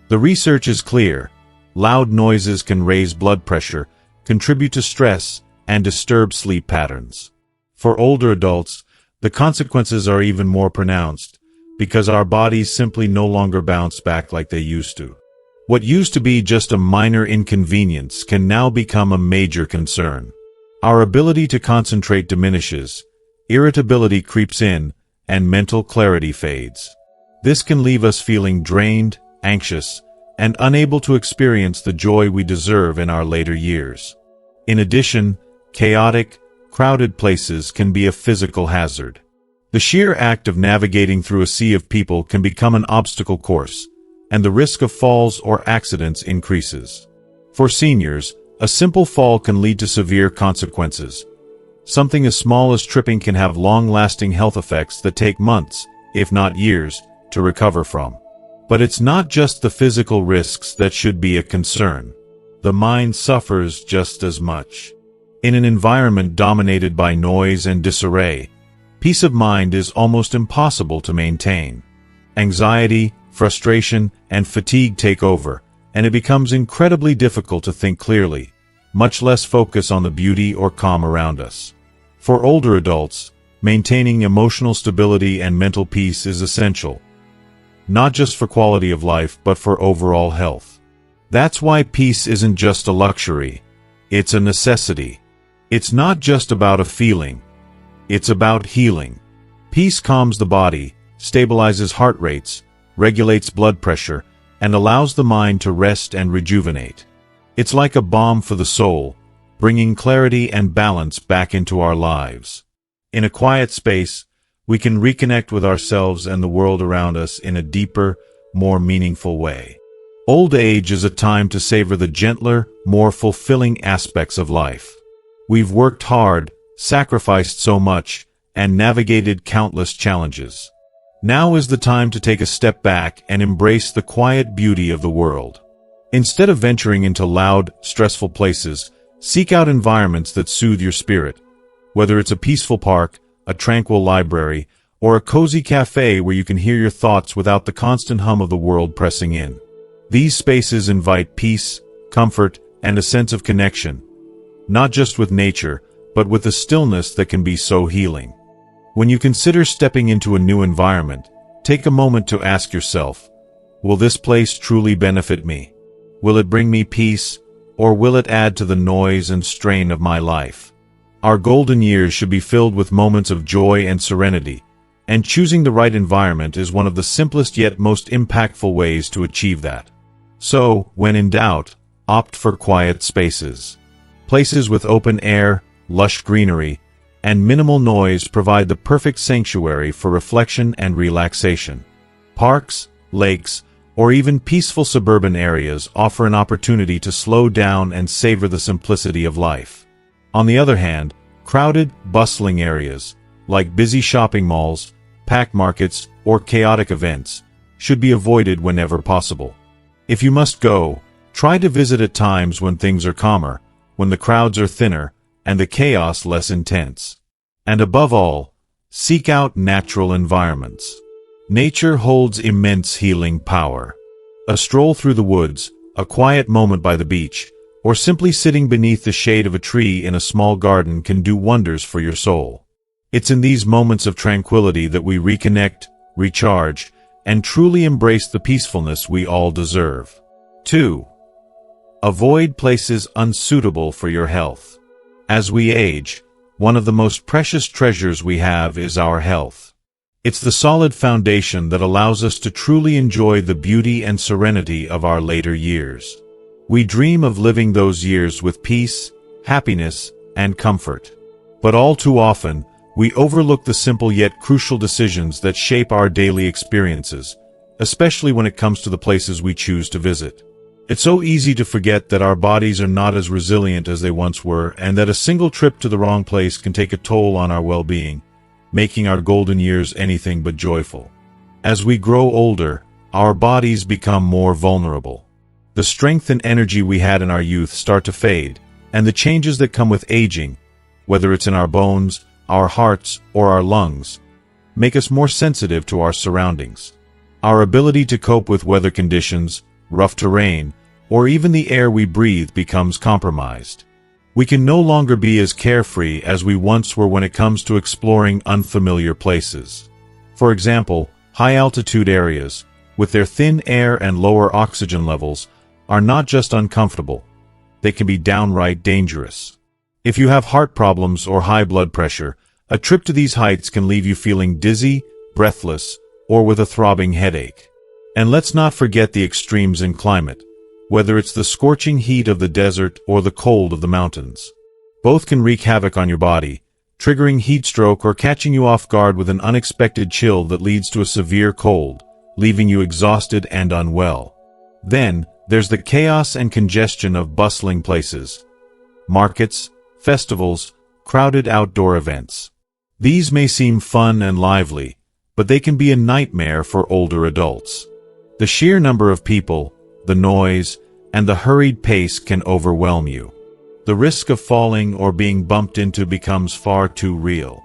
The research is clear. Loud noises can raise blood pressure, contribute to stress, and disturb sleep patterns. For older adults, the consequences are even more pronounced, because our bodies simply no longer bounce back like they used to. What used to be just a minor inconvenience can now become a major concern. Our ability to concentrate diminishes, irritability creeps in, and mental clarity fades. This can leave us feeling drained, anxious, and unable to experience the joy we deserve in our later years. In addition, chaotic, crowded places can be a physical hazard. The sheer act of navigating through a sea of people can become an obstacle course, and the risk of falls or accidents increases. For seniors, a simple fall can lead to severe consequences. Something as small as tripping can have long-lasting health effects that take months, if not years, to recover from. But it's not just the physical risks that should be a concern. The mind suffers just as much. In an environment dominated by noise and disarray, peace of mind is almost impossible to maintain. Anxiety, frustration, and fatigue take over, and it becomes incredibly difficult to think clearly, much less focus on the beauty or calm around us. For older adults, maintaining emotional stability and mental peace is essential, not just for quality of life but for overall health. That's why peace isn't just a luxury, it's a necessity. It's not just about a feeling, it's about healing. Peace calms the body, stabilizes heart rates, regulates blood pressure, and allows the mind to rest and rejuvenate. It's like a balm for the soul, bringing clarity and balance back into our lives. In a quiet space, we can reconnect with ourselves and the world around us in a deeper, more meaningful way. Old age is a time to savor the gentler, more fulfilling aspects of life. We've worked hard, sacrificed so much, and navigated countless challenges. Now is the time to take a step back and embrace the quiet beauty of the world. Instead of venturing into loud, stressful places, seek out environments that soothe your spirit. Whether it's a peaceful park, a tranquil library, or a cozy cafe where you can hear your thoughts without the constant hum of the world pressing in. These spaces invite peace, comfort, and a sense of connection, not just with nature, but with the stillness that can be so healing. When you consider stepping into a new environment, take a moment to ask yourself, will this place truly benefit me? Will it bring me peace, or will it add to the noise and strain of my life? Our golden years should be filled with moments of joy and serenity, and choosing the right environment is one of the simplest yet most impactful ways to achieve that. So, when in doubt, opt for quiet spaces. Places with open air, lush greenery, and minimal noise provide the perfect sanctuary for reflection and relaxation. Parks, lakes, or even peaceful suburban areas offer an opportunity to slow down and savor the simplicity of life. On the other hand, crowded, bustling areas, like busy shopping malls, packed markets, or chaotic events, should be avoided whenever possible. If you must go, Try to visit at times when things are calmer, when the crowds are thinner, and the chaos less intense. And above all, seek out natural environments. Nature holds immense healing power. A stroll through the woods, a quiet moment by the beach, or simply sitting beneath the shade of a tree in a small garden can do wonders for your soul. It's in these moments of tranquility that we reconnect, recharge, and truly embrace the peacefulness we all deserve. 2. Avoid places unsuitable for your health. As we age, one of the most precious treasures we have is our health. It's the solid foundation that allows us to truly enjoy the beauty and serenity of our later years. We dream of living those years with peace, happiness, and comfort. But all too often, we overlook the simple yet crucial decisions that shape our daily experiences, especially when it comes to the places we choose to visit. It's so easy to forget that our bodies are not as resilient as they once were, and that a single trip to the wrong place can take a toll on our well-being, making our golden years anything but joyful. As we grow older, our bodies become more vulnerable. The strength and energy we had in our youth start to fade, and the changes that come with aging, whether it's in our bones, our hearts, or our lungs, make us more sensitive to our surroundings. Our ability to cope with weather conditions, rough terrain, or even the air we breathe becomes compromised. We can no longer be as carefree as we once were when it comes to exploring unfamiliar places. For example, high-altitude areas, with their thin air and lower oxygen levels, are not just uncomfortable, they can be downright dangerous. If you have heart problems or high blood pressure, a trip to these heights can leave you feeling dizzy, breathless, or with a throbbing headache. And let's not forget the extremes in climate, whether it's the scorching heat of the desert or the cold of the mountains. Both can wreak havoc on your body, triggering heat stroke or catching you off guard with an unexpected chill that leads to a severe cold, leaving you exhausted and unwell. Then, there's the chaos and congestion of bustling places. Markets, festivals, crowded outdoor events. These may seem fun and lively, but they can be a nightmare for older adults. The sheer number of people, the noise, and the hurried pace can overwhelm you. The risk of falling or being bumped into becomes far too real.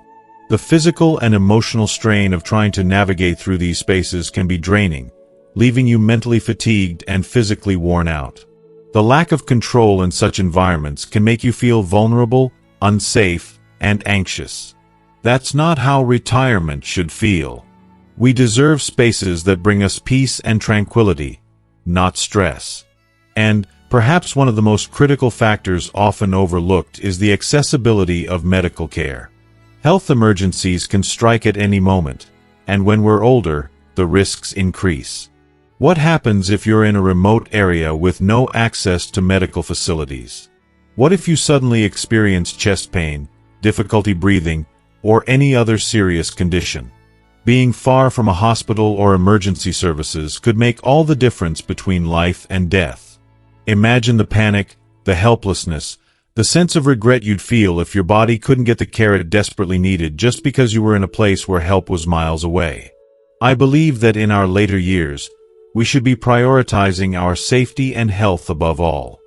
The physical and emotional strain of trying to navigate through these spaces can be draining, leaving you mentally fatigued and physically worn out. The lack of control in such environments can make you feel vulnerable, unsafe, and anxious. That's not how retirement should feel. We deserve spaces that bring us peace and tranquility, not stress. And, perhaps one of the most critical factors often overlooked is the accessibility of medical care. Health emergencies can strike at any moment, and when we're older, the risks increase. What happens if you're in a remote area with no access to medical facilities? What if you suddenly experience chest pain, difficulty breathing, or any other serious condition? Being far from a hospital or emergency services could make all the difference between life and death. Imagine the panic, the helplessness, the sense of regret you'd feel if your body couldn't get the care it desperately needed just because you were in a place where help was miles away. I believe that in our later years, we should be prioritizing our safety and health above all.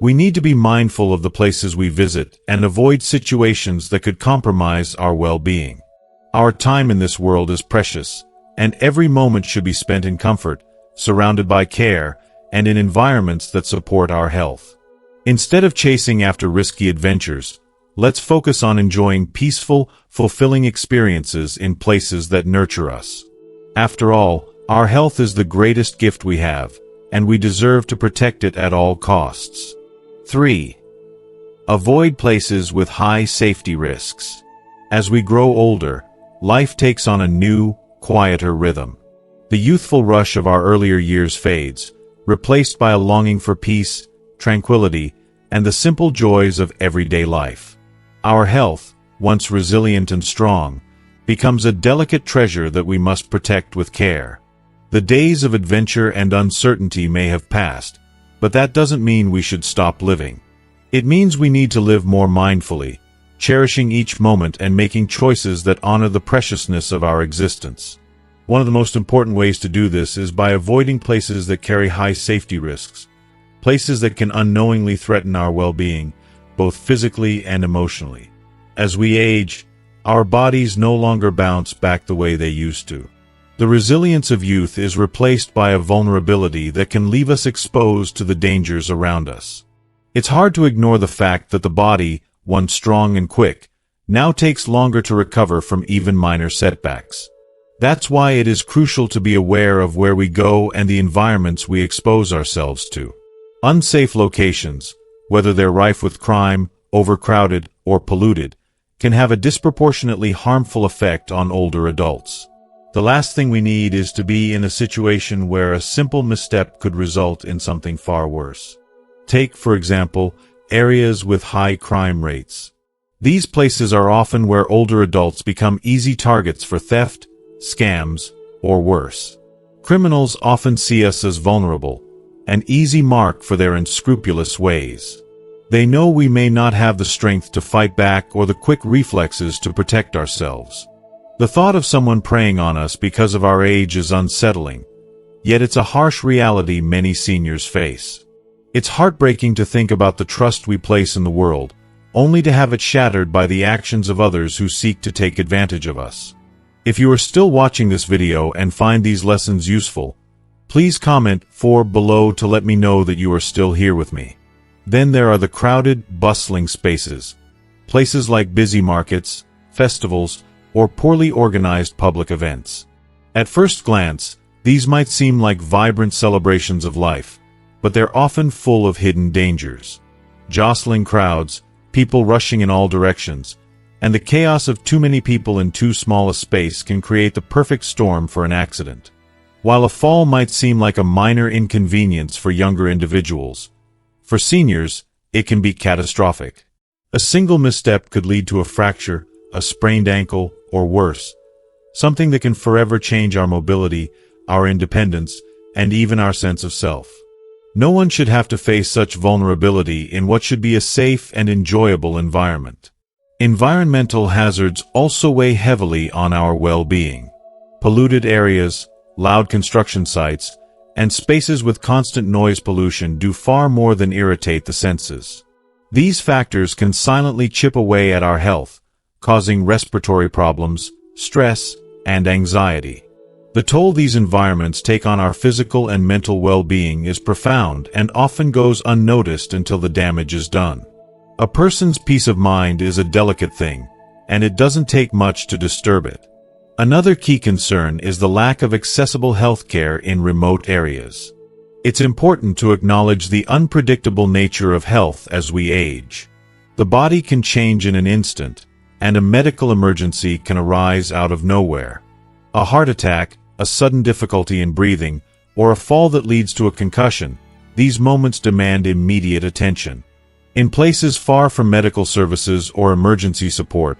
We need to be mindful of the places we visit and avoid situations that could compromise our well-being. Our time in this world is precious, and every moment should be spent in comfort, surrounded by care, and in environments that support our health. Instead of chasing after risky adventures, let's focus on enjoying peaceful, fulfilling experiences in places that nurture us. After all, our health is the greatest gift we have, and we deserve to protect it at all costs. 3. Avoid places with high safety risks. As we grow older, life takes on a new, quieter rhythm. The youthful rush of our earlier years fades, replaced by a longing for peace, tranquility, and the simple joys of everyday life. Our health, once resilient and strong, becomes a delicate treasure that we must protect with care. The days of adventure and uncertainty may have passed, but that doesn't mean we should stop living. It means we need to live more mindfully, cherishing each moment and making choices that honor the preciousness of our existence. One of the most important ways to do this is by avoiding places that carry high safety risks. places that can unknowingly threaten our well-being, both physically and emotionally. As we age, our bodies no longer bounce back the way they used to. The resilience of youth is replaced by a vulnerability that can leave us exposed to the dangers around us. It's hard to ignore the fact that the body, once strong and quick, now takes longer to recover from even minor setbacks. That's why it is crucial to be aware of where we go and the environments we expose ourselves to. Unsafe locations, whether they're rife with crime, overcrowded, or polluted, can have a disproportionately harmful effect on older adults. The last thing we need is to be in a situation where a simple misstep could result in something far worse. Take, for example, areas with high crime rates. These places are often where older adults become easy targets for theft, scams, or worse. Criminals often see us as vulnerable, an easy mark for their unscrupulous ways. They know we may not have the strength to fight back or the quick reflexes to protect ourselves. The thought of someone preying on us because of our age is unsettling, yet it's a harsh reality many seniors face. It's heartbreaking to think about the trust we place in the world, only to have it shattered by the actions of others who seek to take advantage of us. If you are still watching this video and find these lessons useful, please comment below to let me know that you are still here with me. Then there are the crowded, bustling spaces. Places like busy markets, festivals, or poorly organized public events. At first glance, these might seem like vibrant celebrations of life, but they're often full of hidden dangers. Jostling crowds, people rushing in all directions, and the chaos of too many people in too small a space can create the perfect storm for an accident. While a fall might seem like a minor inconvenience for younger individuals, for seniors, it can be catastrophic. A single misstep could lead to a fracture, a sprained ankle, or worse, something that can forever change our mobility, our independence, and even our sense of self. No one should have to face such vulnerability in what should be a safe and enjoyable environment. Environmental hazards also weigh heavily on our well-being. Polluted areas, loud construction sites, and spaces with constant noise pollution do far more than irritate the senses. These factors can silently chip away at our health, causing respiratory problems, stress, and anxiety. The toll these environments take on our physical and mental well-being is profound and often goes unnoticed until the damage is done. A person's peace of mind is a delicate thing, and it doesn't take much to disturb it. Another key concern is the lack of accessible health care in remote areas. It's important to acknowledge the unpredictable nature of health as we age. The body can change in an instant, and a medical emergency can arise out of nowhere. A heart attack, a sudden difficulty in breathing, or a fall that leads to a concussion, these moments demand immediate attention. In places far from medical services or emergency support,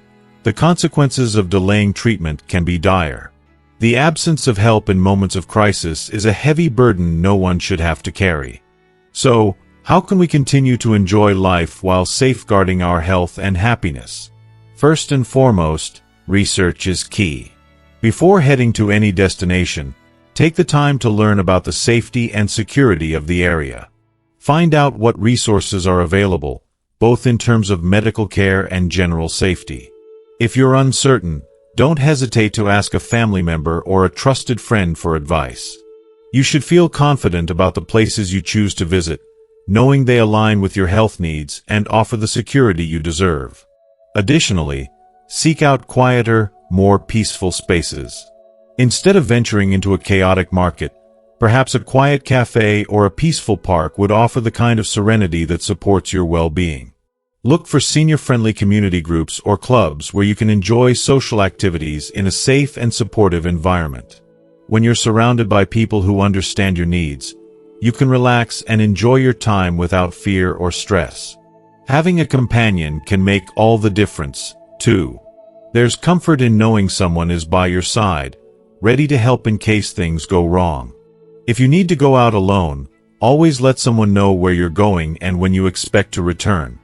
the consequences of delaying treatment can be dire. The absence of help in moments of crisis is a heavy burden no one should have to carry. So, how can we continue to enjoy life while safeguarding our health and happiness? First and foremost, research is key. Before heading to any destination, take the time to learn about the safety and security of the area. Find out what resources are available, both in terms of medical care and general safety. If you're uncertain, don't hesitate to ask a family member or a trusted friend for advice. You should feel confident about the places you choose to visit, knowing they align with your health needs and offer the security you deserve. Additionally, seek out quieter, more peaceful spaces. Instead of venturing into a chaotic market, perhaps a quiet cafe or a peaceful park would offer the kind of serenity that supports your well-being. Look for senior-friendly community groups or clubs where you can enjoy social activities in a safe and supportive environment. When you're surrounded by people who understand your needs, you can relax and enjoy your time without fear or stress. Having a companion can make all the difference, too. There's comfort in knowing someone is by your side, ready to help in case things go wrong. If you need to go out alone, always let someone know where you're going and when you expect to return.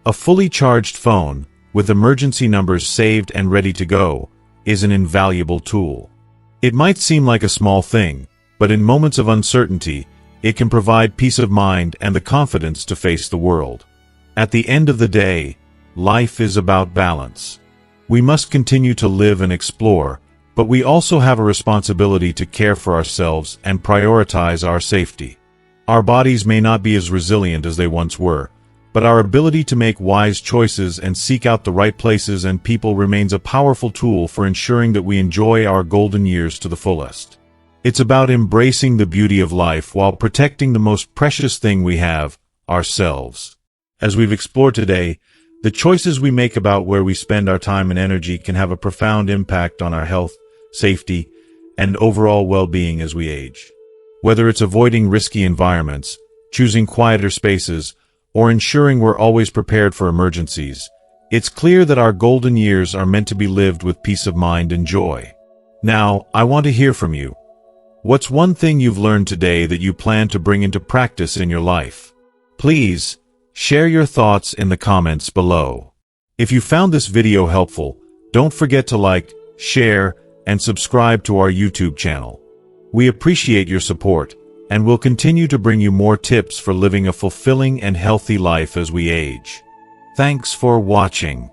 A fully charged phone, with emergency numbers saved and ready to go, is an invaluable tool. It might seem like a small thing, but in moments of uncertainty, it can provide peace of mind and the confidence to face the world. At the end of the day, life is about balance. We must continue to live and explore, but we also have a responsibility to care for ourselves and prioritize our safety. Our bodies may not be as resilient as they once were, but our ability to make wise choices and seek out the right places and people remains a powerful tool for ensuring that we enjoy our golden years to the fullest. It's about embracing the beauty of life while protecting the most precious thing we have, ourselves. As we've explored today, the choices we make about where we spend our time and energy can have a profound impact on our health, safety, and overall well-being as we age. Whether it's avoiding risky environments, choosing quieter spaces, or ensuring we're always prepared for emergencies, it's clear that our golden years are meant to be lived with peace of mind and joy. Now, I want to hear from you. What's one thing you've learned today that you plan to bring into practice in your life? Please, share your thoughts in the comments below. If you found this video helpful, don't forget to like, share, and subscribe to our YouTube channel. We appreciate your support, and we'll continue to bring you more tips for living a fulfilling and healthy life as we age. Thanks for watching.